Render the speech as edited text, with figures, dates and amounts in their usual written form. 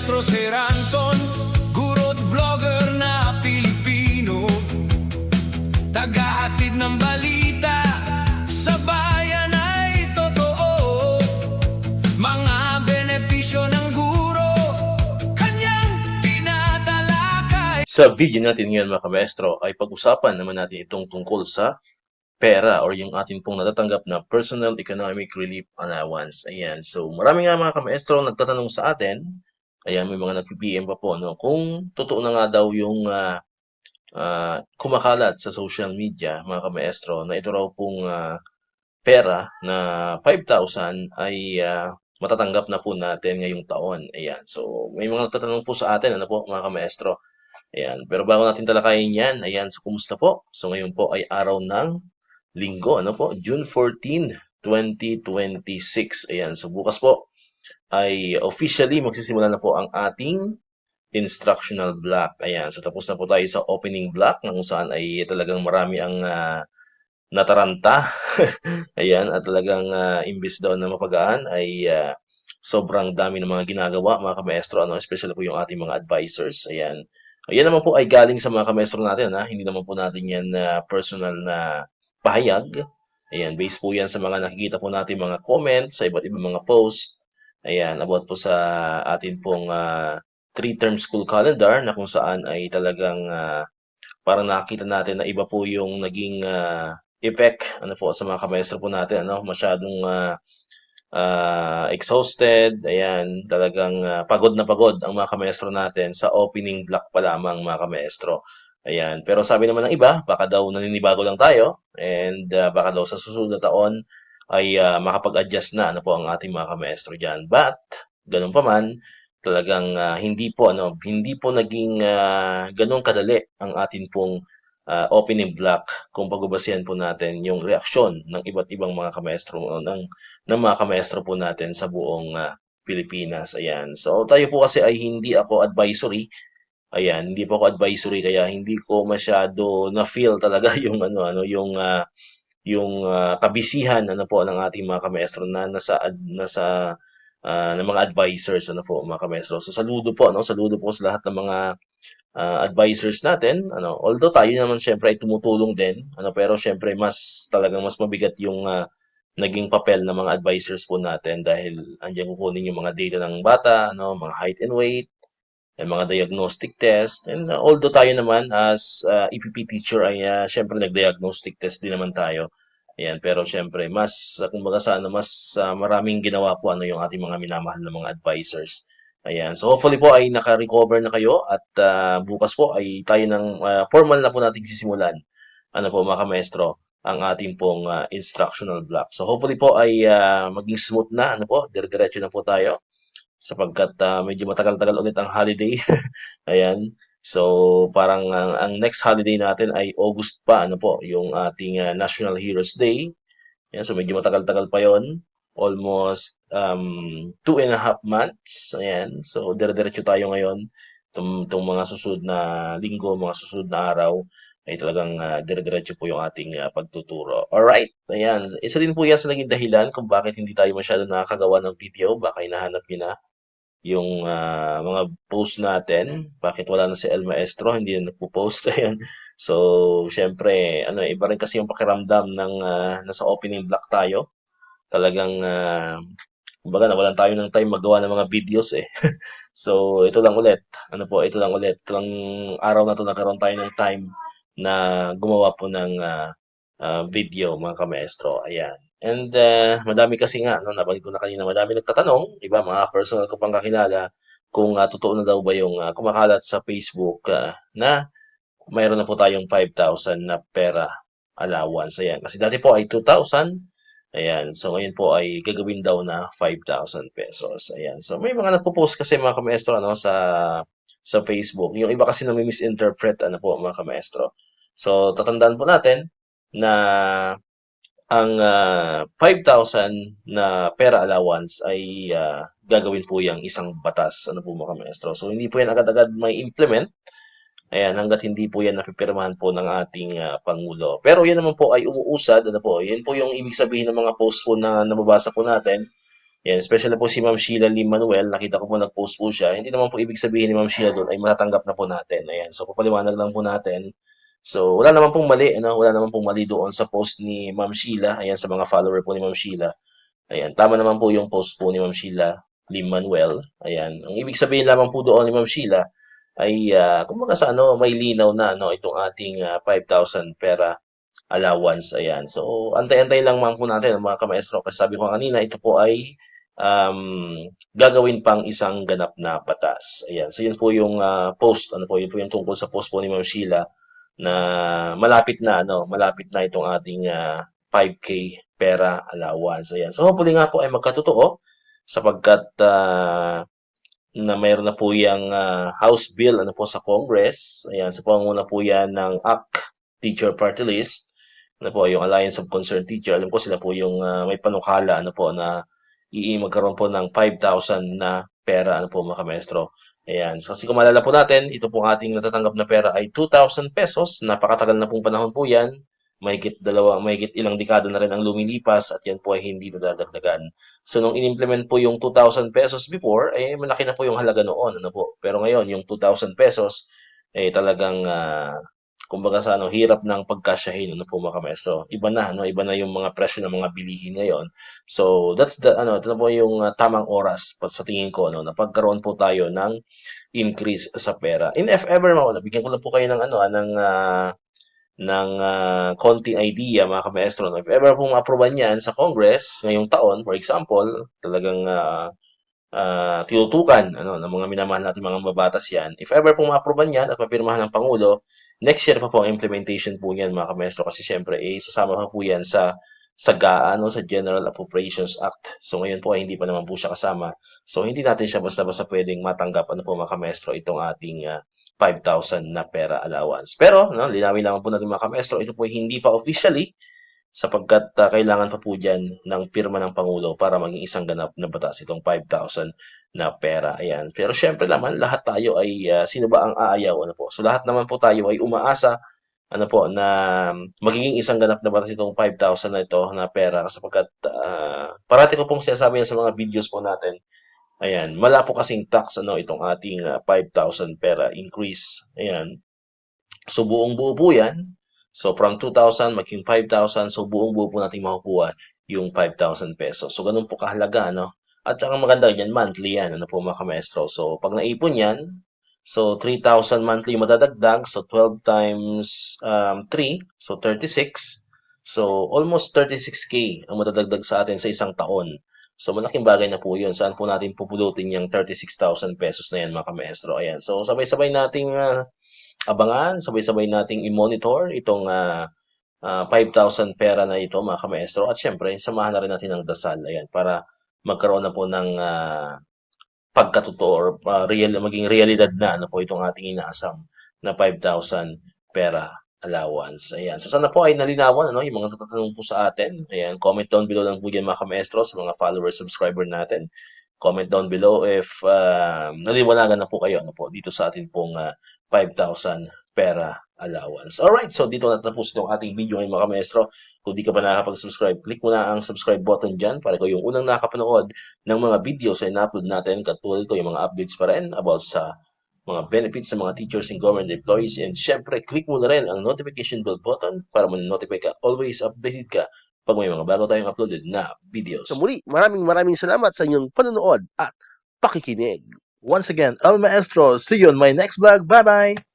Maestro Sir Anton, guro't vlogger na Pilipino, tagahatid ng balita sa bayan ay totoo. Mga benepisyo ng guro, kanyang tinatalakay. Sa video natin ngayon mga kamaestro ay pag-usapan naman natin itong tungkol sa pera or yung atin pong natatanggap na Personal Economic Relief Allowance. Ayan. So, marami nga mga kamaestro nagtatanong sa atin. Ayan, may mga nag-PM pa po, no? Kung totoo na nga daw yung kumakalat sa social media, mga kamaestro, na ito raw pong pera na 5,000 ay matatanggap na po natin ngayong taon. Ayan. So, may mga nagtatanong po sa atin, ano po, mga kamaestro. Ayan. Pero bago natin talakayin yan, ayan, so kumusta po? So, ngayon po ay araw ng Linggo, ano po? June 14, 2026. Ayan, so bukas po ay officially magsisimula na po ang ating instructional block. Ayan, so tapos na po tayo sa opening block na kung saan ay talagang marami ang nataranta. Ayan, at talagang imbis daw na mapagaan ay sobrang dami ng mga ginagawa, mga kamaestro, ano, especially po yung ating mga advisors. Ayan. Ayan naman po ay galing sa mga kamaestro natin, ha? Hindi naman po natin yan personal na pahayag. Ayan, based po yan sa mga nakikita po natin mga comments sa iba't ibang mga posts. Ayan, about po sa atin pong 3-term school calendar na kung saan ay talagang parang nakita natin na iba po yung naging effect ano po sa mga kamaestro po natin, ano, masyadong exhausted. Ayan, talagang pagod na pagod ang mga kamaestro natin sa opening block pa lamang, mga kamaestro. Ayan, pero sabi naman ng iba, baka daw naninibago lang tayo and baka daw sa susunod na taon ay makapag-adjust na ano po ang ating mga kamaestro diyan. But ganun pa man, talagang hindi po naging ganun kadali ang atin pong opening block kung pagbabasihan po natin yung reaksyon ng iba't ibang mga kamaestro ng mga kamaestro po natin sa buong Pilipinas. Ayan. So tayo po kasi ay hindi ako advisory. Ayan, hindi po ako advisory kaya hindi ko masyado na-feel talaga yung kabisihan ano po ng ating mga kamaestro na nasa ng mga advisors ano po mga kamaestro. So saludo po saludo po sa lahat ng mga advisors natin, ano, although tayo naman syempre ay tumutulong din, ano, pero syempre mas mabigat yung naging papel ng mga advisors po natin dahil andiyan kukunin yung mga data ng bata, ano, mga height and weight, mga diagnostic test. And although tayo naman as EPP teacher ay syempre nag-diagnostic test din naman tayo. Ayan, pero syempre mas kumbaga sana mas maraming ginawa po yung ating mga minamahal na mga advisors. Ayan, so hopefully po ay naka-recover na kayo at bukas po ay tayo ng formal na po nating sisimulan. Ano po mga kamaestro, ang ating pong instructional block. So hopefully po ay maging smooth na, ano po, dire-diretso na po tayo sapagkat medyo matagal-tagal ulit ang holiday. Ayan. So, parang ang next holiday natin ay August pa, ano po, yung ating National Heroes Day. Ayan, so medyo matagal-tagal pa yon, almost 2.5 months. Ayan. So, dire-diretso tayo ngayon. Itong mga susunod na linggo, mga susunod na araw, ay talagang dire-diretso po yung ating pagtuturo. Alright. Ayan. Isa din po yan sa naging dahilan kung bakit hindi tayo masyado nakakagawa ng video. Baka hinahanap nyo na yung mga post natin. Bakit wala na si El Maestro, hindi na nagpo-post. Ayan. So, syempre, iba rin kasi yung pakiramdam ng nasa opening block tayo. Talagang, kumbaga, nawalan tayo ng time magawa ng mga videos eh. So, ito lang ulit. Ito lang ulit. Ito lang araw na to nagkaroon tayo ng time na gumawa po ng video, mga kamaestro. Ayan. And madami kasi nga, nabanggit ko na kanina, madami nagtatanong, iba, mga personal ko pang kakilala, kung totoo na daw ba yung kumakalat sa Facebook na mayroon na po tayong 5,000 na pera allowance. Ayan. Kasi dati po ay 2,000. Ayan. So ngayon po ay gagawin daw na 5,000 pesos. Ayan. So may mga nagpo-post kasi mga kamaestro sa Facebook. Yung iba kasi na may misinterpret mga kamaestro. So tatandaan po natin na ang 5,000 na pera allowance ay gagawin po yung isang batas, po mga maestro. So hindi po yan agad-agad may implement. Ayan, hanggat hindi po yan napipirmahan po ng ating Pangulo. Pero yan naman po ay umuusad, Yan po yung ibig sabihin ng mga post po na nababasa po natin Yan, especially po si Ma'am Sheila Lee Manuel, nakita ko po nag-post po siya. Hindi naman po ibig sabihin ni Ma'am Sheila doon ay matatanggap na po natin. Ayan, so papaliwanag lang po natin. So, wala naman pong mali, ano? Wala naman pong mali doon sa post ni Ma'am Sheila. Ayan, sa mga follower po ni Ma'am Sheila. Ayan, tama naman po yung post po ni Ma'am Sheila Lee Manuel. Ayan, ang ibig sabihin lamang po doon ni Ma'am Sheila ay kumbaga sa ano, may linaw na no itong ating 5,000 pera allowance. Ayan. So, antay-antay lang man po natin mga kamaestro. Kasi sabi ko kanina, ito po ay gagawin pang isang ganap na batas. Ayan. So, yun po yung post. Ano po, yun po yung tungkol sa post po ni Ma'am Sheila na malapit na, ano, malapit na itong ating 5K pera allowance. Ayan. So, hopefully nga po ay magkatotoo sapagkat na mayroon na po yung House Bill ano po sa Congress. Ayan, sa pangunguna po yan ng ACT Teacher Party List. Ano po, yung Alliance of Concerned Teacher. Alam ko sila po yung may panukala ano po na magkaroon po ng 5,000 na pera ano po mga kamestro. Ayan, so kasi kung maalala po natin, ito pong ating natatanggap na pera ay 2,000 pesos. Napakatagal na pong panahon po yan. Mahigit ilang dekada na rin ang lumilipas at yan po ay hindi nadadagdagan. So, nung in-implement po yung 2,000 pesos before, eh, malaki na po yung halaga noon. Ano po? Pero ngayon, yung 2,000 pesos, eh, talagang, kumbaga sa ano, hirap ng pagkasyahin, ano po mga kamestro. Iba na, no? Iba na yung mga presyo ng mga bilihin ngayon. So, that's the, ano, ito na po yung tamang oras sa tingin ko, no, na pagkaroon po tayo ng increase sa pera. In if ever, bigyan ko lang po kayo ng, ano, konting idea mga kamaestro. No? If ever pong ma-aproban yan sa Congress ngayong taon, for example, talagang tinutukan ano, ng mga minamahal natin mga mabatas yan. If ever pong ma-aproban yan at mapirmahan ng Pangulo, next year pa po ang implementation po yan mga kamaestro kasi syempre sasama pa po yan sa GAA, no, sa General Appropriations Act. So ngayon po ay hindi pa naman po siya kasama. So hindi natin siya basta-basta pwedeng matanggap ano po mga kamaestro itong ating 5,000 na pera allowance. Pero, no, linawin naman po natin mga kamestro, ito po hindi pa officially sapagkat kailangan pa po dyan ng pirma ng Pangulo para maging isang ganap na batas itong 5,000 na pera. Ayan. Pero syempre naman, lahat tayo ay sino ba ang aayaw? Ano po? So lahat naman po tayo ay umaasa ano po, na magiging isang ganap na batas itong 5,000 na ito na pera sapagkat parati ko pong sinasabi yan sa mga videos po natin. Ayan, wala po kasing tax ano itong ating 5,000 pera increase. Ayan. So buong buo po 'yan. So from 2,000 maging 5,000, so buong buo po nating makukuha yung 5,000 pesos. So ganun po kahalaga no. At saka maganda yan monthly yan ano po mga kamaestro. So pag naipon yan, so 3,000 monthly madadagdag, so 12 times 3, so 36. So almost 36K ang madadagdag sa atin sa isang taon. So, malaking bagay na po yun. Saan po natin pupulutin yung 36,000 pesos na yan, mga kamaestro? Ayan. So, sabay-sabay nating abangan, sabay-sabay nating i-monitor itong 5,000 pera na ito, mga kamaestro. At syempre, samahan na rin natin ng dasal. Ayan, para magkaroon na po ng pagkatotoo or maging realidad na ano po itong ating inaasam na 5,000 pera allowance. Ayan. So, sana po ay nalinawan ano, yung mga tatanong po sa atin. Ayan. Comment down below lang po dyan mga kamaestro sa mga followers, subscriber natin. Comment down below if naliwanagan na po kayo ano po, dito sa atin pong 5,000 pera allowance. Alright. So, dito na tapos itong ating video ngayon mga kamaestro. Kung di ka pa nakakapag-subscribe, click mo na ang subscribe button dyan para ikaw yung unang nakapanood ng mga videos na in-upload natin. Katulad ko yung mga updates pa rin about sa mga benefits sa mga teachers and government employees. And syempre, click mo na rin ang notification bell button para ma-notify ka. Always updated ka pag may mga bago tayong uploaded na videos. So muli, maraming salamat sa inyong panonood at pakikinig. Once again, El Maestro. See you on my next vlog. Bye-bye!